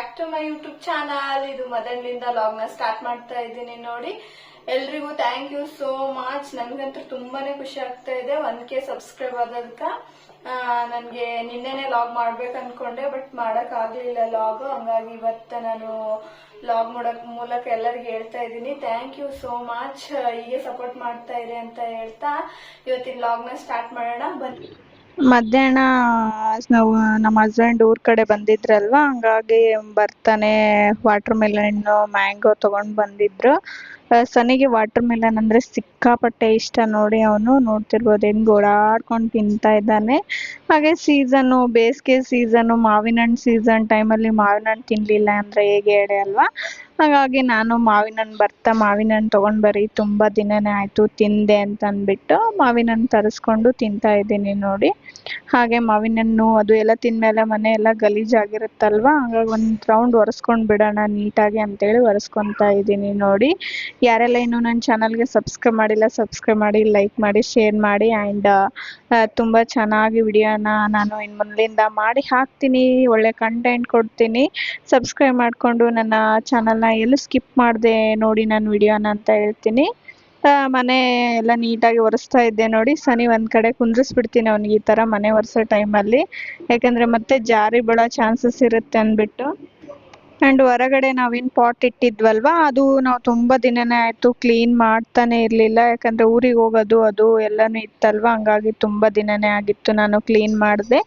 Back to my YouTube channel. ಇದು ಮೊದಲಿನಿಂದ log ನ ಸ್ಟಾರ್ಟ್ ಮಾಡ್ತಾ ಇದ್ದೀನಿ ನೋಡಿ. ಎಲ್ರಿಗೂ ಥ್ಯಾಂಕ್ ಯು ಸೋ ಮಚ್. ನನ್ಗಂತೂ ತುಂಬಾನೇ ಖುಷಿ ಆಗ್ತಾ ಇದೆ 1K ಸಬ್ಸ್ಕ್ರೈಬ್ ಆದದಕ್ಕ. ನನ್ಗೆ ನಿನ್ನೆನೆ ಲಾಗ್ ಮಾಡ್ಬೇಕು ಅನ್ಕೊಂಡೆ, ಬಟ್ ಮಾಡಕ್ ಆಗ್ಲಿಲ್ಲ ಲಾಗ್. ಹಂಗಾಗಿ ಇವತ್ತು ನಾನು ಲಾಗ್ ಮೂಲಕ ಎಲ್ಲರಿಗೂ ಹೇಳ್ತಾ ಇದ್ದೀನಿ ಥ್ಯಾಂಕ್ ಯು ಸೋ ಮಚ್. ಹೀಗೆ ಸಪೋರ್ಟ್ ಮಾಡ್ತಾ ಇದೆ ಅಂತ ಹೇಳ್ತಾ ಇವತ್ತಿನ ಲಾಗ್ ನ ಸ್ಟಾರ್ಟ್ ಮಾಡೋಣ ಬನ್ನಿ. ಮಧ್ಯಾಹ್ನ ನಾವು ನಮ್ಮ ಹಸ್ಬೆಂಡ್ ಊರ್ ಕಡೆ ಬಂದಿದ್ರಲ್ವಾ, ಹಂಗಾಗಿ ಬರ್ತಾನೆ ವಾಟರ್ ಮೆಲನ್ ಮ್ಯಾಂಗೋ ತಗೊಂಡ್ ಬಂದಿದ್ರು. ಸನಿಗೆ ವಾಟರ್ ಮೆಲನ್ ಅಂದ್ರೆ ಸಿಕ್ಕಾಪಟ್ಟೆ ಇಷ್ಟ ನೋಡಿ. ಅವನು ನೋಡ್ತಿರ್ಬೋದು ಹೆಂಗ್ ಓಡಾಡ್ಕೊಂಡು ತಿಂತಾ ಇದ್ದಾನೆ. ಹಾಗೆ ಸೀಸನ್ ಬೇಸಿಗೆ ಸೀಸನ್, ಮಾವಿನ ಹಣ್ಣು ಸೀಸನ್ ಟೈಮಲ್ಲಿ ಮಾವಿನ ಹಣ್ಣು ತಿನ್ಲಿಲ್ಲ ಅಂದ್ರೆ ಹೇಗೆ ಹೇಳಿ ಅಲ್ವಾ. ಹಾಗಾಗಿ ನಾನು ಮಾವಿನ ಹಣ್ಣು ತಗೊಂಡ್ ಬರೀ ತುಂಬಾ ದಿನನೇ ಆಯ್ತು ತಿಂದೆ ಅಂತ ಅಂದ್ಬಿಟ್ಟು ಮಾವಿನ ಹಣ್ಣು ತರಿಸ್ಕೊಂಡು ತಿಂತಾ ಇದ್ದೀನಿ ನೋಡಿ. ಹಾಗೆ ಮಾವಿನ ಹಣ್ಣು ಅದು ಎಲ್ಲ ತಿಂದ್ಮೇಲೆ ಮನೆ ಎಲ್ಲ ಗಲೀಜಾಗಿರುತ್ತಲ್ವಾ, ಹಂಗಾಗಿ ಒಂದ್ ರೌಂಡ್ ಒರೆಸ್ಕೊಂಡ್ ಬಿಡೋಣ ನೀಟಾಗಿ ಅಂತೇಳಿ ಒರೆಸ್ಕೊಂತಾ ಇದ್ದೀನಿ ನೋಡಿ. ಯಾರೆಲ್ಲ ಇನ್ನು ನನ್ನ ಚಾನಲ್ಗೆ ಸಬ್ಸ್ಕ್ರೈಬ್ ಮಾಡಿಲ್ಲ ಸಬ್ಸ್ಕ್ರೈಬ್ ಮಾಡಿ, ಲೈಕ್ ಮಾಡಿ, ಶೇರ್ ಮಾಡಿ. ಆ್ಯಂಡ್ ತುಂಬಾ ಚೆನ್ನಾಗಿ ವಿಡಿಯೋನ ನಾನು ಇನ್ನು ಮುಂದಿಂದ ಮಾಡಿ ಹಾಕ್ತೀನಿ, ಒಳ್ಳೆ ಕಂಟೆಂಟ್ ಕೊಡ್ತೀನಿ. ಸಬ್ಸ್ಕ್ರೈಬ್ ಮಾಡಿಕೊಂಡು ನನ್ನ ಚಾನಲ್ನ ಎಲ್ಲೂ ಸ್ಕಿಪ್ ಮಾಡಿದೆ ನೋಡಿ ನಾನು ವಿಡಿಯೋನ ಅಂತ ಹೇಳ್ತೀನಿ. ಮನೆ ಎಲ್ಲ ನೀಟಾಗಿ ಒರೆಸ್ತಾ ಇದ್ದೆ ನೋಡಿ. ಸನಿ ಒಂದ್ ಕಡೆ ಕುಂದ್ರಿಸ್ಬಿಡ್ತೀನಿ ಅವ್ನಿಗೆ ಈ ತರ ಮನೆ ಒರೆಸೋ ಟೈಮಲ್ಲಿ, ಯಾಕಂದ್ರೆ ಮತ್ತೆ ಜಾರಿ ಬೀಳೋ ಚಾನ್ಸಸ್ ಇರುತ್ತೆ ಅಂದ್ಬಿಟ್ಟು. ಆ್ಯಂಡ್ ಹೊರಗಡೆ ನಾವೇನು ಪಾಟ್ ಇಟ್ಟಿದ್ವಲ್ವಾ, ಅದು ನಾವು ತುಂಬ ದಿನನೇ ಆಯಿತು ಕ್ಲೀನ್ ಮಾಡ್ತಾನೆ ಇರಲಿಲ್ಲ. ಯಾಕಂದರೆ ಊರಿಗೆ ಹೋಗೋದು ಅದು ಎಲ್ಲನೂ ಇತ್ತಲ್ವಾ, ಹಂಗಾಗಿ ತುಂಬ ದಿನನೇ ಆಗಿತ್ತು ನಾನು ಕ್ಲೀನ್ ಮಾಡಿದೆ.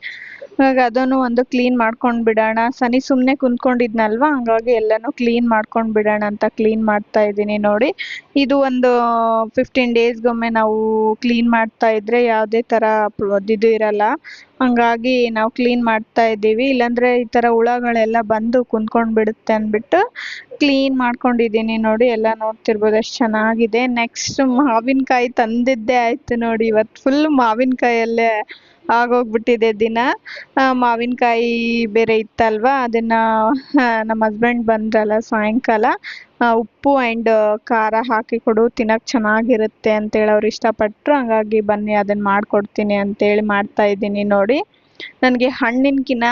ಹಾಗಾಗಿ ಅದನ್ನು ಒಂದು ಕ್ಲೀನ್ ಮಾಡ್ಕೊಂಡು ಬಿಡೋಣ. ಸನಿ ಸುಮ್ಮನೆ ಕುಂತ್ಕೊಂಡಿದ್ನಲ್ವಾ, ಹಂಗಾಗಿ ಎಲ್ಲನೂ ಕ್ಲೀನ್ ಮಾಡ್ಕೊಂಡು ಬಿಡೋಣ ಅಂತ ಕ್ಲೀನ್ ಮಾಡ್ತಾ ಇದ್ದೀನಿ ನೋಡಿ. ಇದು ಒಂದು 15 ಡೇಸ್ಗೊಮ್ಮೆ ನಾವು ಕ್ಲೀನ್ ಮಾಡ್ತಾ ಇದ್ರೆ ಯಾವುದೇ ಥರ ಇದು ಇರಲ್ಲ. ಹಂಗಾಗಿ ನಾವು ಕ್ಲೀನ್ ಮಾಡ್ತಾ ಇದ್ದೀವಿ, ಇಲ್ಲಾಂದ್ರೆ ಈ ಥರ ಹುಳಗಳೆಲ್ಲ ಬಂದು ಕುಂತ್ಕೊಂಡು ಬಿಡುತ್ತೆ ಅಂದ್ಬಿಟ್ಟು ಕ್ಲೀನ್ ಮಾಡ್ಕೊಂಡಿದ್ದೀನಿ ನೋಡಿ. ಎಲ್ಲ ನೋಡ್ತಿರ್ಬೋದು ಎಷ್ಟು ಚೆನ್ನಾಗಿದೆ. ನೆಕ್ಸ್ಟ್ ಮಾವಿನಕಾಯಿ ತಂದಿದ್ದೇ ಆಯ್ತು ನೋಡಿ. ಇವತ್ತು ಫುಲ್ ಮಾವಿನಕಾಯಲ್ಲೇ ಆಗೋಗ್ಬಿಟ್ಟಿದೆ ದಿನ. ಮಾವಿನಕಾಯಿ ಬೇರೆ ಇತ್ತಲ್ವಾ, ಅದನ್ನ ನಮ್ಮ ಹಸ್ಬೆಂಡ್ ಬಂದ್ರಲ್ಲ ಸಾಯಂಕಾಲ, ಉಪ್ಪು ಆ್ಯಂಡ್ ಖಾರ ಹಾಕಿ ಕೊಡು ತಿನ್ನಕ್ಕೆ ಚೆನ್ನಾಗಿರುತ್ತೆ ಅಂತೇಳಿ ಅವ್ರು ಇಷ್ಟಪಟ್ಟರು. ಹಂಗಾಗಿ ಬನ್ನಿ ಅದನ್ನು ಮಾಡಿಕೊಡ್ತೀನಿ ಅಂತೇಳಿ ಮಾಡ್ತಾ ಇದ್ದೀನಿ ನೋಡಿ. ನನಗೆ ಹಣ್ಣಿನಕಿನ್ನ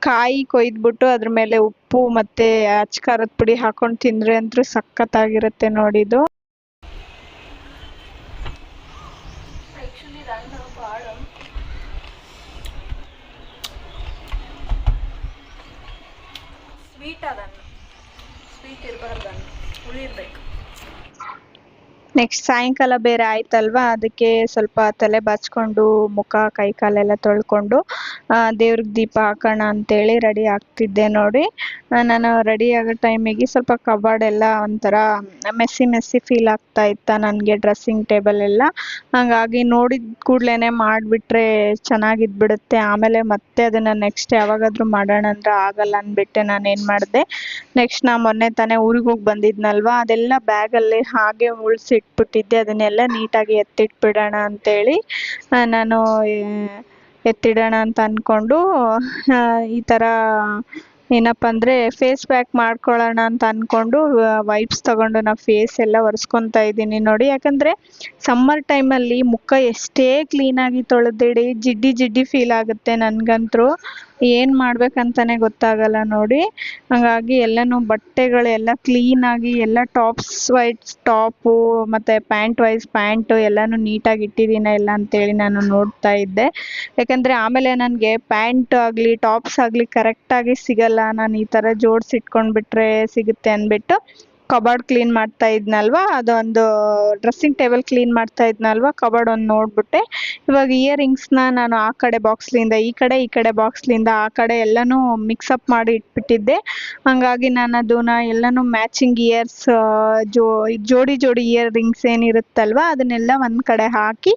ಕಾಯಿ ಕೊಯ್ದ್ಬಿಟ್ಟು ಅದ್ರ ಮೇಲೆ ಉಪ್ಪು ಮತ್ತು ಅಚ್ಚ ಖಾರದ ಪುಡಿ ಹಾಕೊಂಡು ತಿಂದರೆ ಅಂತೂ ಸಖತ್ತಾಗಿರುತ್ತೆ ನೋಡಿ. ಇದು ಸ್ವೀಟ್ ಅದನ್ನು ಸ್ವೀಟ್ ಇರಬಾರ್ದನ್ನು ಹುಳಿ ಇರಬೇಕು. ನೆಕ್ಸ್ಟ್ ಸಾಯಂಕಾಲ ಬೇರೆ ಆಯ್ತಲ್ವಾ, ಅದಕ್ಕೆ ಸ್ವಲ್ಪ ತಲೆ ಬಾಚ್ಕೊಂಡು ಮುಖ ಕೈ ಕಾಲೆಲ್ಲ ತೊಳ್ಕೊಂಡು ದೇವ್ರಿಗೆ ದೀಪ ಹಾಕೋಣ ಅಂತೇಳಿ ರೆಡಿ ಆಗ್ತಿದ್ದೆ ನೋಡಿ. ನಾನು ರೆಡಿ ಆಗೋ ಟೈಮಿಗೆ ಸ್ವಲ್ಪ ಕಬಾರ್ಡ್ ಎಲ್ಲ ಒಂಥರ ಮೆಸ್ಸಿ ಫೀಲ್ ಆಗ್ತಾ ಇತ್ತ ನನಗೆ, ಡ್ರೆಸ್ಸಿಂಗ್ ಟೇಬಲ್ ಎಲ್ಲ. ಹಾಗಾಗಿ ನೋಡಿದ ಕೂಡ್ಲೇ ಮಾಡಿಬಿಟ್ರೆ ಚೆನ್ನಾಗಿದ್ಬಿಡುತ್ತೆ. ಆಮೇಲೆ ಮತ್ತೆ ಅದನ್ನು ನೆಕ್ಸ್ಟ್ ಯಾವಾಗಾದರೂ ಮಾಡೋಣ ಅಂದ್ರೆ ಆಗಲ್ಲ ಅಂದ್ಬಿಟ್ಟೆ ನಾನು ಏನು ಮಾಡಿದೆ, ನೆಕ್ಸ್ಟ್ ನಾ ಮೊನ್ನೆ ತಾನೇ ಊರಿಗೆ ಹೋಗಿ ಬಂದಿದ್ನಲ್ವಾ, ಅದೆಲ್ಲ ಬ್ಯಾಗಲ್ಲಿ ಹಾಗೆ ಇಟ್ಬಿಟ್ಟಿದ್ದೆ. ಅದನ್ನೆಲ್ಲ ನೀಟಾಗಿ ಎತ್ತಿಟ್ಬಿಡೋಣ ಅಂತೇಳಿ ನಾನು ಎತ್ತಿಡೋಣ ಅಂತ ಅಂದ್ಕೊಂಡು ಈ ಥರ ಏನಪ್ಪ ಅಂದರೆ ಫೇಸ್ ಪ್ಯಾಕ್ ಮಾಡ್ಕೊಳ್ಳೋಣ ಅಂತ ಅಂದ್ಕೊಂಡು ವೈಪ್ಸ್ ತಗೊಂಡು ನಾವು ಫೇಸ್ ಎಲ್ಲ ಒರೆಸ್ಕೊತಾ ಇದ್ದೀನಿ ನೋಡಿ. ಯಾಕಂದರೆ ಸಮ್ಮರ್ ಟೈಮಲ್ಲಿ ಮುಖ ಎಷ್ಟೇ ಕ್ಲೀನಾಗಿ ತೊಳೆದಿಡಿ ಜಿಡ್ಡಿ ಫೀಲ್ ಆಗುತ್ತೆ ನನಗಂತೂ. ಏನು ಮಾಡ್ಬೇಕಂತಾನೆ ಗೊತ್ತಾಗಲ್ಲ ನೋಡಿ. ಹಾಗಾಗಿ ಎಲ್ಲನೂ ಬಟ್ಟೆಗಳೆಲ್ಲ ಕ್ಲೀನಾಗಿ ಎಲ್ಲ ಟಾಪು ಮತ್ತು ಪ್ಯಾಂಟ್ ವೈಸ್ ಪ್ಯಾಂಟು ಎಲ್ಲನೂ ನೀಟಾಗಿ ಇಟ್ಟಿದ್ದೀನ ಇಲ್ಲ ಅಂತೇಳಿ ನಾನು ನೋಡ್ತಾ ಇದ್ದೆ. ಯಾಕಂದರೆ ಆಮೇಲೆ ನನಗೆ ಪ್ಯಾಂಟ್ ಆಗಲಿ ಟಾಪ್ಸ್ ಆಗಲಿ ಕರೆಕ್ಟಾಗಿ ಸಿಗಲ್ಲ. ನಾನು ಈ ಥರ ಜೋಡಿಸಿಟ್ಕೊಂಡ್ಬಿಟ್ರೆ ಸಿಗುತ್ತೆ ಅಂದ್ಬಿಟ್ಟು ಕಬಾರ್ಡ್ ಕ್ಲೀನ್ ಮಾಡ್ತಾ ಇದ್ನಲ್ವಾ, ಅದೊಂದು ಡ್ರೆಸ್ಸಿಂಗ್ ಟೇಬಲ್ ಕ್ಲೀನ್ ಮಾಡ್ತಾ ಇದ್ನಲ್ವಾ, ಕಬಾರ್ಡ್ ಒಂದು ನೋಡ್ಬಿಟ್ಟೆ. ಇವಾಗ ಇಯರಿಂಗ್ಸ್ನ ನಾನು ಆ ಕಡೆ ಬಾಕ್ಸ್ಲಿಂದ ಈ ಕಡೆ ಬಾಕ್ಸ್ಲಿಂದ ಆ ಕಡೆ ಎಲ್ಲನೂ ಮಿಕ್ಸಪ್ ಮಾಡಿ ಇಟ್ಬಿಟ್ಟಿದ್ದೆ. ಹಾಗಾಗಿ ನಾನು ಅದನ್ನ ಎಲ್ಲನೂ ಮ್ಯಾಚಿಂಗ್ ಇಯರ್ಸ್ ಜೋಡಿ ಇಯರಿಂಗ್ಸ್ ಏನಿರುತ್ತಲ್ವ ಅದನ್ನೆಲ್ಲ ಒಂದು ಕಡೆ ಹಾಕಿ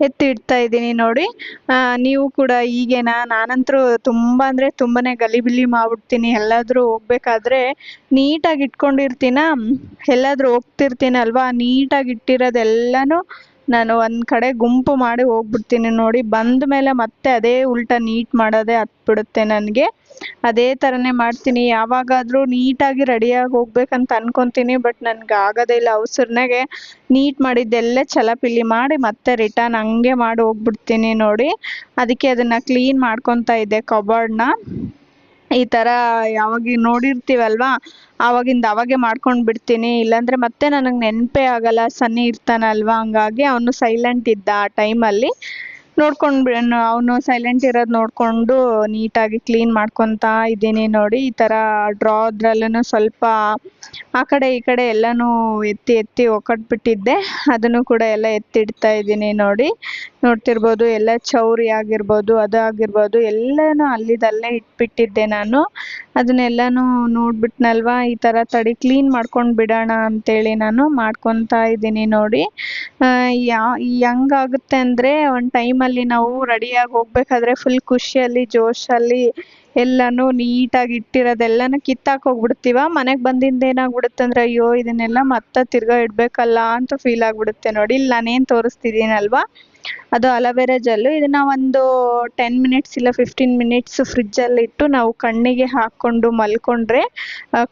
ಎತ್ತಿಡ್ತಾ ಇದ್ದೀನಿ ನೋಡಿ. ನೀವು ಕೂಡ ಹೀಗೇನಾ? ನಾನಂತರೂ ತುಂಬ ಅಂದರೆ ತುಂಬನೇ ಗಲಿಬಿಲಿ ಮಾಡ್ಬಿಡ್ತೀನಿ. ಎಲ್ಲಾದರೂ ಹೋಗ್ಬೇಕಾದ್ರೆ ನೀಟಾಗಿ ಇಟ್ಕೊಂಡಿರ್ತೀನ, ಎಲ್ಲಾದರೂ ಹೋಗ್ತಿರ್ತೀನಲ್ವಾ, ನೀಟಾಗಿ ಇಟ್ಟಿರೋದೆಲ್ಲನೂ ನಾನು ಒಂದು ಕಡೆ ಗುಂಪು ಮಾಡಿ ಹೋಗ್ಬಿಡ್ತೀನಿ ನೋಡಿ. ಬಂದ ಮೇಲೆ ಮತ್ತೆ ಅದೇ ಉಲ್ಟಾ ನೀಟ್ ಮಾಡೋದೇ ಹತ್ಬಿಡುತ್ತೆ ನನಗೆ. ಅದೇ ಥರನೇ ಮಾಡ್ತೀನಿ. ಯಾವಾಗಾದರೂ ನೀಟಾಗಿ ರೆಡಿಯಾಗಿ ಹೋಗ್ಬೇಕಂತ ಅನ್ಕೊತೀನಿ, ಬಟ್ ನನಗೆ ಆಗೋದೇ ಇಲ್ಲ. ಅವಸರನಾಗೆ ನೀಟ್ ಮಾಡಿದ್ದೆಲ್ಲ ಚಲಪಿಲಿ ಮಾಡಿ ಮತ್ತೆ ರಿಟರ್ನ್ ಹಂಗೆ ಮಾಡಿ ಹೋಗ್ಬಿಡ್ತೀನಿ ನೋಡಿ. ಅದಕ್ಕೆ ಅದನ್ನು ಕ್ಲೀನ್ ಮಾಡ್ಕೊತಾ ಇದ್ದೆ ಕಬಾರ್ಡ್ನ. ಈ ಥರ ಯಾವಾಗ ನೋಡಿರ್ತೀವಲ್ವಾ ಆವಾಗಿಂದ ಅವಾಗೆ ಮಾಡ್ಕೊಂಡು ಬಿಡ್ತೀನಿ, ಇಲ್ಲಾಂದರೆ ಮತ್ತೆ ನನಗೆ ನೆನಪೇ ಆಗಲ್ಲ. ಸನ್ನಿ ಇರ್ತಾನಲ್ವಾ, ಹಂಗಾಗಿ ಅವನು ಸೈಲೆಂಟ್ ಇದ್ದ ಆ ಟೈಮಲ್ಲಿ. ನೋಡ್ಕೊಂಡು ಅವನು ಸೈಲೆಂಟ್ ಇರೋದು ನೋಡಿಕೊಂಡು ನೀಟಾಗಿ ಕ್ಲೀನ್ ಮಾಡ್ಕೊತಾ ಇದ್ದೀನಿ ನೋಡಿ. ಈ ಥರ ಡ್ರಾದ್ರಲ್ಲೂ ಸ್ವಲ್ಪ ಆ ಕಡೆ ಈ ಕಡೆ ಎಲ್ಲನೂ ಎತ್ತಿ ಎತ್ತಿ ಒಕ್ಕಟ್ಬಿಟ್ಟಿದ್ದೆ, ಅದನ್ನು ಕೂಡ ಎಲ್ಲ ಎತ್ತಿಡ್ತಾ ಇದ್ದೀನಿ ನೋಡಿ. ನೋಡ್ತಿರ್ಬೋದು ಎಲ್ಲ ಚೌರಿ ಆಗಿರ್ಬೋದು, ಅದು ಆಗಿರ್ಬೋದು ಎಲ್ಲನೂ ಅಲ್ಲಿದಲ್ಲೇ ಇಟ್ಬಿಟ್ಟಿದ್ದೆ ನಾನು. ಅದನ್ನೆಲ್ಲನೂ ನೋಡ್ಬಿಟ್ನಲ್ವಾ, ಈ ಥರ ತಡಿ ಕ್ಲೀನ್ ಮಾಡ್ಕೊಂಡು ಬಿಡೋಣ ಅಂತೇಳಿ ನಾನು ಮಾಡ್ಕೊತಾ ಇದ್ದೀನಿ ನೋಡಿ. ಹೆಂಗಾಗುತ್ತೆ ಅಂದರೆ ಒಂದು ಟೈಮಲ್ಲಿ ನಾವು ರೆಡಿಯಾಗಿ ಹೋಗ್ಬೇಕಾದ್ರೆ ಫುಲ್ ಖುಷಿಯಲ್ಲಿ ಜೋಶಲ್ಲಿ ಎಲ್ಲನೂ ನೀಟಾಗಿ ಇಟ್ಟಿರೋದೆಲ್ಲನೂ ಕಿತ್ತಾಕ್ ಹೋಗ್ಬಿಡ್ತೀವ. ಮನೆಗೆ ಬಂದಿಂದ ಏನಾಗ್ಬಿಡುತ್ತೆ ಅಂದರೆ ಅಯ್ಯೋ ಇದನ್ನೆಲ್ಲ ಮತ್ತೆ ತಿರ್ಗಾ ಇಡಬೇಕಲ್ಲ ಅಂತ ಫೀಲ್ ಆಗಿಬಿಡುತ್ತೆ ನೋಡಿ. ಇಲ್ಲಿ ನಾನೇನು ತೋರಿಸ್ತಿದ್ದೀನಲ್ವಾ ಅದು ಅಲೋವೆರಾ ಜೆಲ್ಲು. ಇದನ್ನು ಒಂದು 10 ಮಿನಿಟ್ಸ್ ಇಲ್ಲ 15 ಮಿನಿಟ್ಸ್ ಫ್ರಿಜ್ಜಲ್ಲಿ ಇಟ್ಟು ನಾವು ಕಣ್ಣಿಗೆ ಹಾಕ್ಕೊಂಡು ಮಲ್ಕೊಂಡ್ರೆ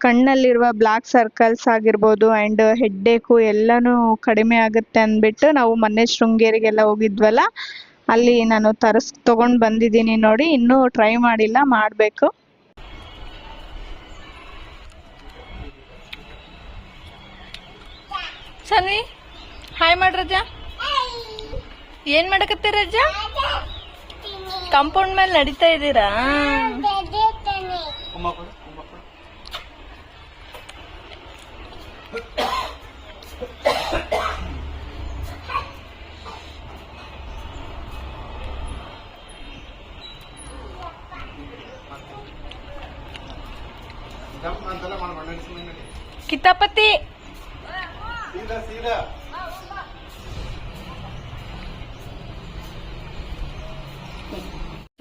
ಕಣ್ಣಲ್ಲಿರುವ ಬ್ಲ್ಯಾಕ್ ಸರ್ಕಲ್ಸ್ ಆಗಿರ್ಬೋದು ಆ್ಯಂಡ್ ಹೆಡ್ಡೇಕು ಎಲ್ಲನೂ ಕಡಿಮೆ ಆಗುತ್ತೆ ಅಂದ್ಬಿಟ್ಟು ನಾವು ಮೊನ್ನೆ ಶೃಂಗೇರಿಗೆಲ್ಲ ಹೋಗಿದ್ವಲ್ಲ, ಅಲ್ಲಿ ನಾನು ತೊಗೊಂಡು ಬಂದಿದ್ದೀನಿ ನೋಡಿ. ಇನ್ನೂ ಟ್ರೈ ಮಾಡಿಲ್ಲ, ಮಾಡಬೇಕು. ಸನ್ವಿ ಹಾಯ್ ಮಾಡಿ ರಜಾ. ಏನ್ ಮಾಡಕತ್ತೀರ ರಜಾ? ಕಾಂಪೌಂಡ್ ಮೇಲೆ ನಡೀತಾ ಇದ್ದೀರಾ? ಕಿತಾಪತಿ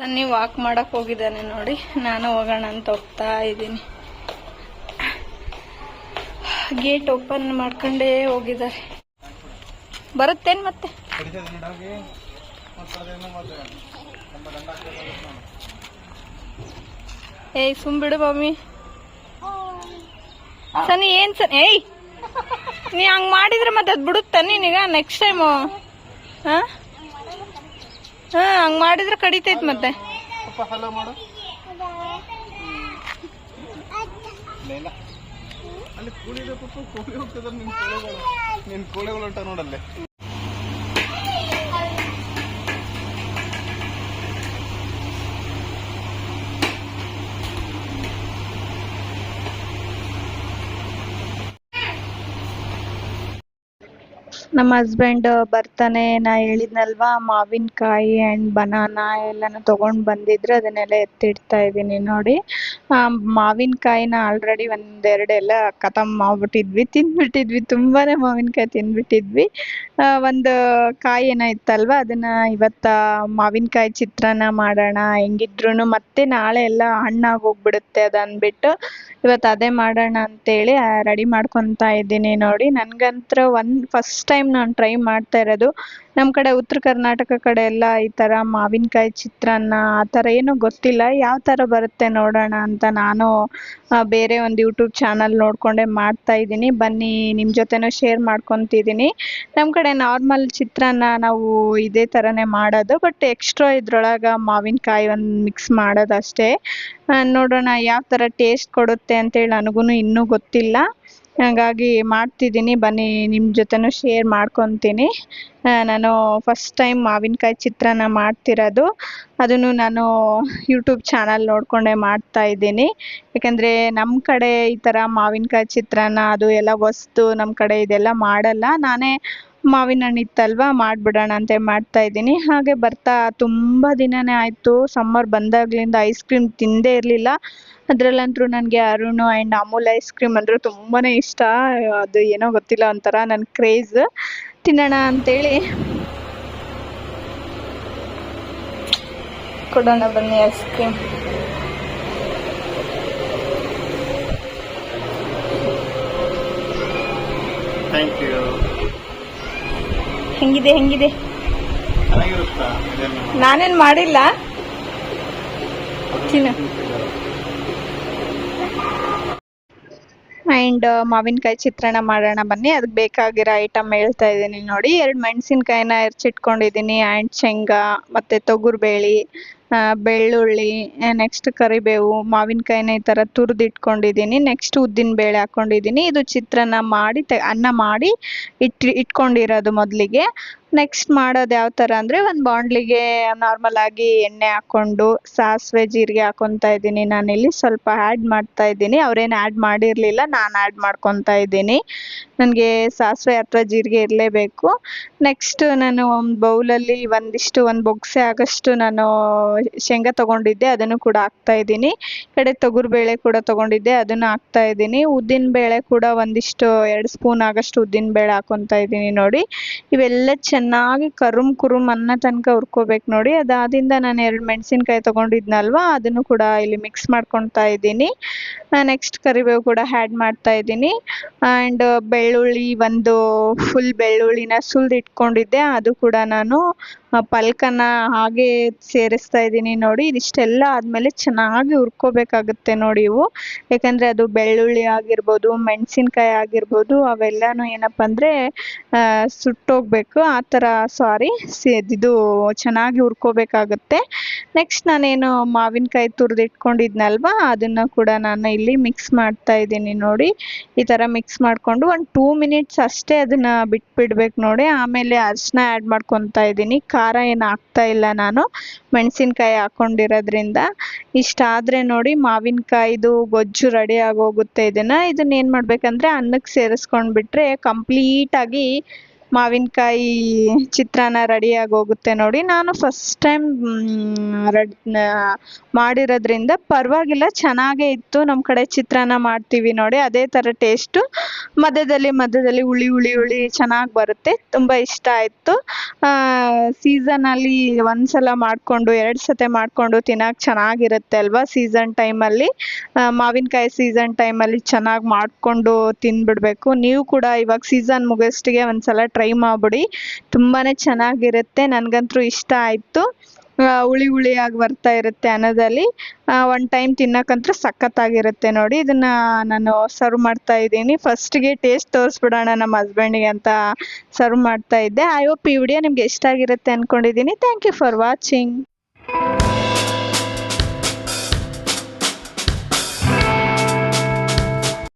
ಸನ್ನಿ ವಾಕ್ ಮಾಡಕ್ ಹೋಗಿದ್ದಾನೆ ನೋಡಿ. ನಾನು ಹೋಗೋಣ ಅಂತ ಹೋಗ್ತಾ ಇದ್ದೀನಿ. ಗೇಟ್ ಓಪನ್ ಮಾಡ್ಕೊಂಡೇ ಹೋಗಿದ್ದಾರೆ. ಬರುತ್ತೇನ್ ಮತ್ತೆ? ಏಯ್ ಸುಮ್ ಬಿಡು ಮಮ್ಮಿ. ಸನ್ನಿ ಏನ್ ಏಯ್ ನೀ ಹಂಗ್ ಮಾಡಿದ್ರೆ ಮತ್ತೆ ಅದ್ ಬಿಡುತ್ತ ನೀನೀಗ ನೆಕ್ಸ್ಟ್ ಟೈಮು? ಹಂಗ್ ಮಾಡಿದ್ರೆ ಕಡಿತೈತ್ ಮತ್ತೆ. ಅಲ್ಲಿ ಕೋಳಿ ಇದೆ ಪಪ್ಪ, ಕೋಳಿ ಹೋಗ್ತದ ನಿನ್ ಕೋಳಿಗಳು ಉಂಟ ನೋಡಲ್ಲೇ. ನಮ್ಮ ಹಸ್ಬೆಂಡ್ ಬರ್ತಾನೆ, ನಾ ಹೇಳಿದ್ನಲ್ವಾ ಮಾವಿನಕಾಯಿ ಆ್ಯಂಡ್ ಬನಾನಾ ಎಲ್ಲನೂ ತೊಗೊಂಡು ಬಂದಿದ್ರು, ಅದನ್ನೆಲ್ಲ ಎತ್ತಿಡ್ತಾ ಇದ್ದೀನಿ ನೋಡಿ. ಮಾವಿನಕಾಯಿನ ಆಲ್ರೆಡಿ ಒಂದೆರಡೆಲ್ಲ ಖತಮ್ ಮಾಡ್ಬಿಟ್ಟಿದ್ವಿ, ತಿಂದ್ಬಿಟ್ಟಿದ್ವಿ, ತುಂಬಾ ಮಾವಿನಕಾಯಿ ತಿಂದ್ಬಿಟ್ಟಿದ್ವಿ. ಒಂದು ಕಾಯಿ ಏನೋ ಇತ್ತಲ್ವ, ಅದನ್ನು ಇವತ್ತು ಮಾವಿನಕಾಯಿ ಚಿತ್ರಾನ್ನ ಮಾಡೋಣ, ಹೆಂಗಿದ್ರು ಮತ್ತೆ ನಾಳೆ ಎಲ್ಲ ಹಣ್ಣಾಗಿ ಹೋಗ್ಬಿಡುತ್ತೆ ಅದು ಅಂದ್ಬಿಟ್ಟು ಇವತ್ತು ಅದೇ ಮಾಡೋಣ ಅಂತೇಳಿ ರೆಡಿ ಮಾಡ್ಕೊತಾ ಇದ್ದೀನಿ ನೋಡಿ. ನನಗಂತೂ ಫಸ್ಟ್ ಟೈಮ್ ನಾನು ಟ್ರೈ ಮಾಡ್ತಾ ಇರೋದು. ನಮ್ಮ ಕಡೆ ಉತ್ತರ ಕರ್ನಾಟಕ ಕಡೆ ಎಲ್ಲ ಈ ಥರ ಮಾವಿನಕಾಯಿ ಚಿತ್ರಾನ್ನ ಆ ಥರ ಏನೂ ಗೊತ್ತಿಲ್ಲ. ಯಾವ ಥರ ಬರುತ್ತೆ ನೋಡೋಣ ಅಂತ ನಾನು ಬೇರೆ ಒಂದು ಯೂಟ್ಯೂಬ್ ಚಾನಲ್ ನೋಡಿಕೊಂಡೇ ಮಾಡ್ತಾ ಇದ್ದೀನಿ. ಬನ್ನಿ ನಿಮ್ಮ ಜೊತೆನೂ ಶೇರ್ ಮಾಡ್ಕೊತಿದ್ದೀನಿ. ನಮ್ಮ ಕಡೆ ನಾರ್ಮಲ್ ಚಿತ್ರಾನ್ನ ನಾವು ಇದೇ ಥರನೇ ಮಾಡೋದು, ಬಟ್ ಎಕ್ಸ್ಟ್ರಾ ಇದ್ರೊಳಗೆ ಮಾವಿನಕಾಯಿ ಒಂದು ಮಿಕ್ಸ್ ಮಾಡೋದು ಅಷ್ಟೇ. ನೋಡೋಣ ಯಾವ ಥರ ಟೇಸ್ಟ್ ಕೊಡುತ್ತೆ ಅಂತೇಳಿ ನನಗೂ ಇನ್ನೂ ಗೊತ್ತಿಲ್ಲ, ಹಾಗಾಗಿ ಮಾಡ್ತಿದ್ದೀನಿ. ಬನ್ನಿ ನಿಮ್ಮ ಜೊತೆನೂ ಶೇರ್ ಮಾಡ್ಕೊತೀನಿ. ನಾನು ಫಸ್ಟ್ ಟೈಮ್ ಮಾವಿನಕಾಯಿ ಚಿತ್ರಾನ್ನ ಮಾಡ್ತಿರೋದು, ಅದನ್ನು ನಾನು ಯೂಟ್ಯೂಬ್ ಚಾನಲ್ ನೋಡಿಕೊಂಡೇ ಮಾಡ್ತಾ ಇದ್ದೀನಿ. ಯಾಕಂದರೆ ನಮ್ಮ ಕಡೆ ಈ ಥರ ಮಾವಿನಕಾಯಿ ಚಿತ್ರಾನ್ನ ಅದು ಎಲ್ಲ ಹೊಸ್ತು, ನಮ್ಮ ಕಡೆ ಇದೆಲ್ಲ ಮಾಡಲ್ಲ. ನಾನೇ ಮಾವಿನ ಹಣ್ಣು ಇತ್ತಲ್ವ ಮಾಡಿಬಿಡೋಣ ಅಂತ ಮಾಡ್ತಾ ಇದ್ದೀನಿ. ಹಾಗೆ ಬರ್ತಾ ತುಂಬ ದಿನನೇ ಆಯಿತು, ಸಮ್ಮರ್ ಬಂದಾಗಲಿಂದ ಐಸ್ ಕ್ರೀಮ್ ತಿಂದೇ ಇರಲಿಲ್ಲ. ಅದರಲ್ಲಂತೂ ನನಗೆ Arun and Amul ice cream ಅಂದರೆ ತುಂಬಾ ಇಷ್ಟ. ಅದು ಏನೋ ಗೊತ್ತಿಲ್ಲ, ಒಂಥರ ನನ್ನ ಕ್ರೇಜ್. ತಿನ್ನೋಣ ಅಂತೇಳಿ ಕೊಡೋಣ ಬನ್ನಿ ಐಸ್ ಕ್ರೀಮ್. Thank you. ಹೆಂಗಿದೆ ಹೆಂಗಿದೆ? ಚೆನ್ನಾಗಿರುತ್ತಾ? ನಾನೇನು ಮಾಡಿಲ್ಲ, ತಿನ್ನು. ಆ್ಯಂಡ್ ಮಾವಿನಕಾಯಿ ಚಿತ್ರಾನ್ನ ಮಾಡೋಣ ಬನ್ನಿ. ಅದಕ್ಕೆ ಬೇಕಾಗಿರೋ ಐಟಮ್ ಹೇಳ್ತಾ ಇದ್ದೀನಿ ನೋಡಿ. 2 ಮೆಣಸಿನ್ಕಾಯಿನ ಹೆಚ್ಚಿಟ್ಕೊಂಡಿದ್ದೀನಿ, ಆ್ಯಂಡ್ ಶೇಂಗಾ ಮತ್ತು ತೊಗರಿಬೇಳೆ ಬೆಳ್ಳುಳ್ಳಿ, ನೆಕ್ಸ್ಟ್ ಕರಿಬೇವು, ಮಾವಿನಕಾಯಿನ ಈ ಥರ ತುರಿದಿಟ್ಕೊಂಡಿದ್ದೀನಿ. ನೆಕ್ಸ್ಟ್ ಉದ್ದಿನ ಬೇಳೆ ಹಾಕ್ಕೊಂಡಿದ್ದೀನಿ. ಇದು ಚಿತ್ರಾನ್ನ ಮಾಡಿ ಅನ್ನ ಮಾಡಿ ಇಟ್ಕೊಂಡಿರೋದು ಮೊದಲಿಗೆ. ನೆಕ್ಸ್ಟ್ ಮಾಡೋದು ಯಾವ ಥರ ಅಂದರೆ, ಒಂದು ಬಾಣಲಿಗೆ ನಾರ್ಮಲ್ ಆಗಿ ಎಣ್ಣೆ ಹಾಕ್ಕೊಂಡು ಸಾಸಿವೆ ಜೀರಿಗೆ ಹಾಕ್ಕೊತಾ ಇದ್ದೀನಿ. ನಾನಿಲ್ಲಿ ಸ್ವಲ್ಪ ಆ್ಯಡ್ ಮಾಡ್ತಾ ಇದ್ದೀನಿ. ಅವ್ರೇನು ಆ್ಯಡ್ ಮಾಡಿರಲಿಲ್ಲ, ನಾನು ಆ್ಯಡ್ ಮಾಡ್ಕೊತಾ ಇದ್ದೀನಿ. ನನಗೆ ಸಾಸಿವೆ ಅಥವಾ ಜೀರಿಗೆ ಇರಲೇಬೇಕು. ನೆಕ್ಸ್ಟ್ ನಾನು ಒಂದು ಬೌಲಲ್ಲಿ ಒಂದು ಬೊಗ್ಸೆ ಆಗೋಷ್ಟು ನಾನು ಶೇಂಗಾ ತೊಗೊಂಡಿದ್ದೆ, ಅದನ್ನು ಕೂಡ ಹಾಕ್ತಾ ಇದ್ದೀನಿ. ಈ ಕಡೆ ತೊಗರಿಬೇಳೆ ಕೂಡ ತೊಗೊಂಡಿದ್ದೆ, ಅದನ್ನು ಹಾಕ್ತಾ ಇದ್ದೀನಿ. ಉದ್ದಿನ ಬೇಳೆ ಕೂಡ 2 ಸ್ಪೂನ್ ಆಗೋಷ್ಟು ಉದ್ದಿನ ಬೇಳೆ ಹಾಕ್ಕೊತಾ ಇದ್ದೀನಿ ನೋಡಿ. ಇವೆಲ್ಲ ಚೆನ್ನಾಗಿ ಕುರುಮ್ ಅನ್ನೋ ತನಕ ಹುರ್ಕೋಬೇಕು ನೋಡಿ. ಅದಾದಿಂದ ನಾನು 2 ಮೆಣಸಿನ್ಕಾಯಿ ತೊಗೊಂಡಿದ್ನಲ್ವ, ಅದನ್ನು ಕೂಡ ಇಲ್ಲಿ ಮಿಕ್ಸ್ ಮಾಡ್ಕೊತಾ ಇದ್ದೀನಿ. ನೆಕ್ಸ್ಟ್ ಕರಿಬೇವು ಕೂಡ ಆ್ಯಡ್ ಮಾಡ್ತಾ ಇದ್ದೀನಿ. ಆ್ಯಂಡ್ ಬೆಳ್ಳುಳ್ಳಿ, ಒಂದು ಫುಲ್ ಬೆಳ್ಳುಳ್ಳಿನ ಸುಲಿದಿಟ್ಕೊಂಡಿದ್ದೆ, ಅದು ಕೂಡ ನಾನು ಪಲ್ಕನ ಹಾಗೆ ಸೇರಿಸ್ತಾ ಇದ್ದೀನಿ ನೋಡಿ. ಇದಿಷ್ಟೆಲ್ಲ ಆದಮೇಲೆ ಚೆನ್ನಾಗಿ ಹುರ್ಕೋಬೇಕಾಗುತ್ತೆ ನೋಡಿ ಇವು. ಯಾಕಂದರೆ ಅದು ಬೆಳ್ಳುಳ್ಳಿ ಆಗಿರ್ಬೋದು, ಮೆಣಸಿನ್ಕಾಯಿ ಆಗಿರ್ಬೋದು, ಅವೆಲ್ಲನೂ ಏನಪ್ಪ ಅಂದರೆ ಸುಟ್ಟೋಗ್ಬೇಕು. ಆ ಥರ ಇದು ಚೆನ್ನಾಗಿ ಹುರ್ಕೋಬೇಕಾಗುತ್ತೆ. ನೆಕ್ಸ್ಟ್ ನಾನೇನು ಮಾವಿನಕಾಯಿ ತುರಿದಿಟ್ಕೊಂಡಿದ್ನಲ್ವ, ಅದನ್ನು ಕೂಡ ನಾನು ಇಲ್ಲಿ ಮಿಕ್ಸ್ ಮಾಡ್ತಾ ಇದ್ದೀನಿ ನೋಡಿ. ಈ ಥರ ಮಿಕ್ಸ್ ಮಾಡಿಕೊಂಡು ಒಂದು 2 ಮಿನಿಟ್ಸ್ ಅಷ್ಟೇ ಅದನ್ನು ಬಿಟ್ಬಿಡ್ಬೇಕು ನೋಡಿ. ಆಮೇಲೆ ಅರಿಶಿನ ಆ್ಯಡ್ ಮಾಡ್ಕೊತಾ ಇದ್ದೀನಿ. ಖಾರ ಏನು ಹಾಕ್ತಾ ಇಲ್ಲ ನಾನು, ಮೆಣಸಿನ್ಕಾಯಿ ಹಾಕ್ಕೊಂಡಿರೋದ್ರಿಂದ. ಇಷ್ಟಾದರೆ ನೋಡಿ ಮಾವಿನಕಾಯಿದು ಗೊಜ್ಜು ರೆಡಿ ಆಗೋಗುತ್ತೆ. ಇದನ್ನ ಏನು ಮಾಡಬೇಕಂದ್ರೆ ಅನ್ನಕ್ಕೆ ಸೇರಿಸ್ಕೊಂಡ್ಬಿಟ್ರೆ ಕಂಪ್ಲೀಟಾಗಿ ಮಾವಿನಕಾಯಿ ಚಿತ್ರಾನ್ನ ರೆಡಿಯಾಗಿ ಹೋಗುತ್ತೆ ನೋಡಿ. ನಾನು ಫಸ್ಟ್ ಟೈಮ್ ಮಾಡಿರೋದ್ರಿಂದ ಪರವಾಗಿಲ್ಲ, ಚೆನ್ನಾಗೇ ಇತ್ತು. ನಮ್ಮ ಕಡೆ ಚಿತ್ರಾನ್ನ ಮಾಡ್ತೀವಿ ನೋಡಿ, ಅದೇ ಥರ ಟೇಸ್ಟು. ಮಧ್ಯದಲ್ಲಿ ಹುಳಿ ಚೆನ್ನಾಗಿ ಬರುತ್ತೆ. ತುಂಬ ಇಷ್ಟ ಆಯಿತು. ಸೀಸನಲ್ಲಿ ಒಂದ್ಸಲ ಮಾಡಿಕೊಂಡು 2 ಸತಿ ಮಾಡಿಕೊಂಡು ತಿನ್ನೋಕೆ ಚೆನ್ನಾಗಿರುತ್ತೆ ಅಲ್ವಾ ಸೀಸನ್ ಟೈಮಲ್ಲಿ. ಮಾವಿನಕಾಯಿ ಸೀಸನ್ ಟೈಮಲ್ಲಿ ಚೆನ್ನಾಗಿ ಮಾಡಿಕೊಂಡು ತಿಂದ್ಬಿಡ್ಬೇಕು. ನೀವು ಕೂಡ ಇವಾಗ ಸೀಸನ್ ಮುಗಿಯೋಷ್ಟಿಗೆ ಒಂದ್ಸಲ ಟ್ರೈ ಮಾಡಿಬಿಡಿ, ತುಂಬಾ ಚೆನ್ನಾಗಿರುತ್ತೆ. ನನಗಂತೂ ಇಷ್ಟ ಆಯಿತು. ಹುಳಿಯಾಗಿ ಬರ್ತಾ ಇರುತ್ತೆ ಅನ್ನೋದಲ್ಲಿ. ಒನ್ ಟೈಮ್ ತಿನ್ನೋಕ್ಕಂತೂ ಸಖತ್ತಾಗಿರುತ್ತೆ ನೋಡಿ. ಇದನ್ನು ನಾನು ಸರ್ವ್ ಮಾಡ್ತಾ ಇದ್ದೀನಿ. ಫಸ್ಟಿಗೆ ಟೇಸ್ಟ್ ತೋರಿಸ್ಬಿಡೋಣ ನಮ್ಮ ಹಸ್ಬೆಂಡಿಗೆ ಅಂತ ಸರ್ವ್ ಮಾಡ್ತಾ ಇದ್ದೆ. ಐ ಹೋಪ್ ಈ ವಿಡಿಯೋ ನಿಮ್ಗೆ ಇಷ್ಟ ಆಗಿರುತ್ತೆ ಅಂದ್ಕೊಂಡಿದ್ದೀನಿ. Thank you for watching.